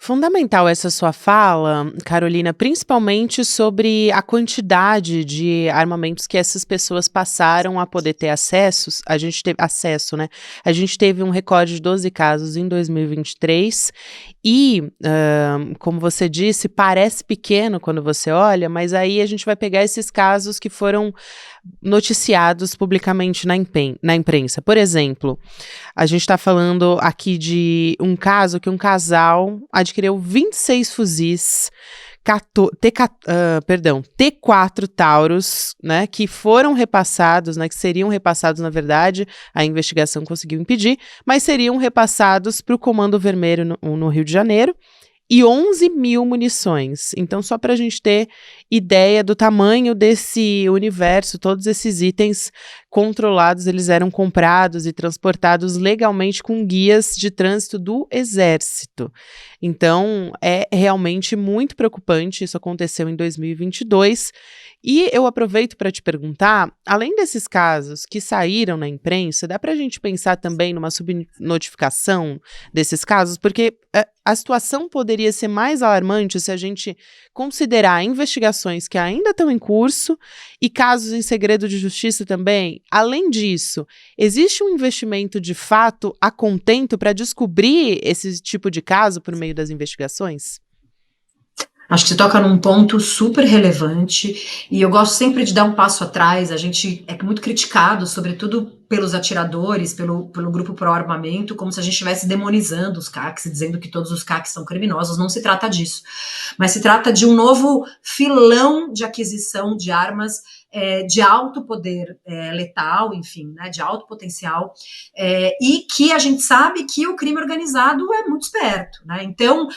Fundamental essa sua fala, Carolina, principalmente sobre a quantidade de armamentos que essas pessoas passaram a poder ter a gente teve acesso, né. A gente teve um recorde de 12 casos em 2023 e, como você disse, parece pequeno quando você olha, mas aí a gente vai pegar esses casos que foram noticiados publicamente na imprensa. Por exemplo, a gente está falando aqui de um caso que um casal adquiriu 26 fuzis, T4 Taurus, né, que foram repassados, né, que seriam repassados, na verdade, a investigação conseguiu impedir, mas seriam repassados para o Comando Vermelho no Rio de Janeiro, e 11.000 munições. Então, só para a gente ter ideia do tamanho desse universo, todos esses itens controlados, eles eram comprados e transportados legalmente com guias de trânsito do Exército. Então, é realmente muito preocupante, isso aconteceu em 2022. E eu aproveito para te perguntar, além desses casos que saíram na imprensa, dá para a gente pensar também numa subnotificação desses casos? Porque a situação poderia ser mais alarmante se a gente considerar investigações que ainda estão em curso e casos em segredo de justiça também. Além disso, existe um investimento de fato a contento para descobrir esse tipo de caso por meio das investigações? Acho que você toca num ponto super relevante e eu gosto sempre de dar um passo atrás. A gente é muito criticado, sobretudo pelos atiradores, pelo grupo pró-armamento, como se a gente estivesse demonizando os CACs e dizendo que todos os CACs são criminosos. Não se trata disso, mas se trata de um novo filão de aquisição de armas de alto poder letal, enfim, né, de alto potencial, e que a gente sabe que o crime organizado é muito esperto, né? Então,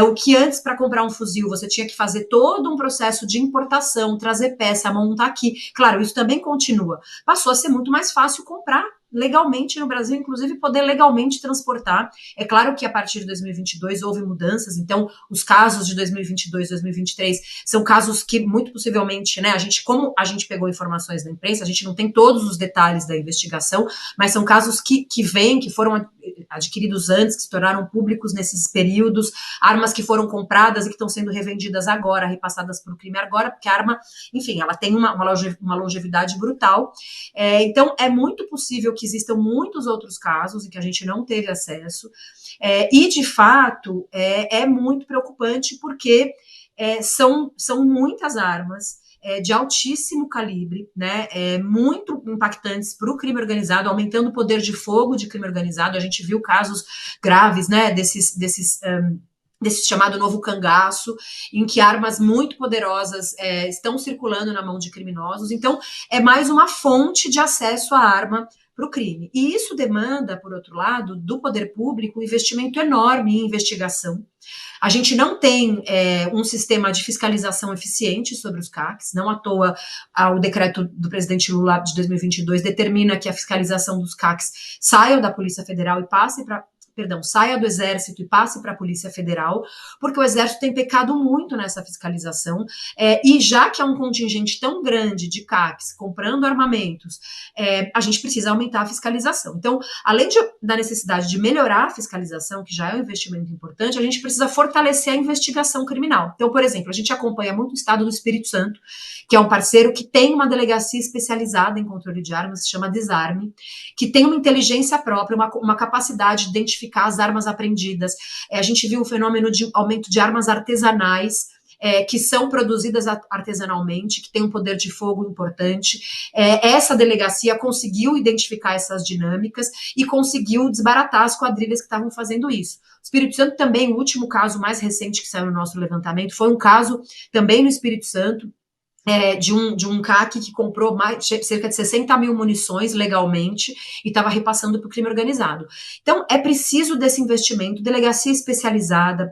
o que antes, para comprar um fuzil, você tinha que fazer todo um processo de importação, trazer peça, montar aqui. Claro, isso também continua. Passou a ser muito mais fácil comprar legalmente no Brasil, inclusive poder legalmente transportar. É claro que a partir de 2022 houve mudanças, então os casos de 2022, 2023 são casos que muito possivelmente, né, como a gente pegou informações da imprensa, a gente não tem todos os detalhes da investigação, mas são casos que foram adquiridos antes, que se tornaram públicos nesses períodos, armas que foram compradas e que estão sendo revendidas agora, repassadas para o crime agora, porque a arma, enfim, ela tem uma longevidade brutal. Então, é muito possível que existam muitos outros casos em que a gente não teve acesso, e, de fato, é muito preocupante porque são muitas armas, de altíssimo calibre, né, muito impactantes para o crime organizado, aumentando o poder de fogo de crime organizado. A gente viu casos graves, né, desse chamado novo cangaço, em que armas muito poderosas estão circulando na mão de criminosos. Então, é mais uma fonte de acesso à arma para o crime. E isso demanda, por outro lado, do poder público um investimento enorme em investigação. A gente não tem um sistema de fiscalização eficiente sobre os CACs, não à toa o decreto do presidente Lula de 2022 determina que a fiscalização dos CACs saia da Polícia Federal e saia do Exército e passe para a Polícia Federal, porque o Exército tem pecado muito nessa fiscalização, e já que é um contingente tão grande de CACs comprando armamentos, a gente precisa aumentar a fiscalização. Então, além da necessidade de melhorar a fiscalização, que já é um investimento importante, a gente precisa fortalecer a investigação criminal. Então, por exemplo, a gente acompanha muito o estado do Espírito Santo, que é um parceiro que tem uma delegacia especializada em controle de armas, que se chama Desarme, que tem uma inteligência própria, uma capacidade de identificar as armas apreendidas. A gente viu o fenômeno de aumento de armas artesanais, que são produzidas artesanalmente, que tem um poder de fogo importante. Essa delegacia conseguiu identificar essas dinâmicas e conseguiu desbaratar as quadrilhas que estavam fazendo isso. O Espírito Santo também, o último caso mais recente que saiu no nosso levantamento, foi um caso também no Espírito Santo, de um CAC que comprou cerca de 60.000 munições legalmente e estava repassando para o crime organizado. Então, é preciso desse investimento, delegacia especializada,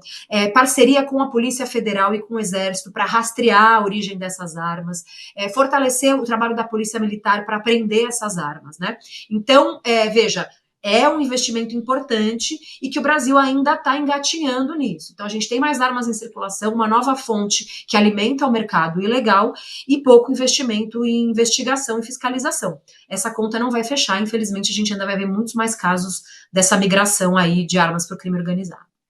parceria com a Polícia Federal e com o Exército para rastrear a origem dessas armas, fortalecer o trabalho da Polícia Militar para apreender essas armas, né? Então, veja, é um investimento importante e que o Brasil ainda está engatinhando nisso. Então, a gente tem mais armas em circulação, uma nova fonte que alimenta o mercado ilegal e pouco investimento em investigação e fiscalização. Essa conta não vai fechar, infelizmente, a gente ainda vai ver muitos mais casos dessa migração aí de armas para o crime organizado.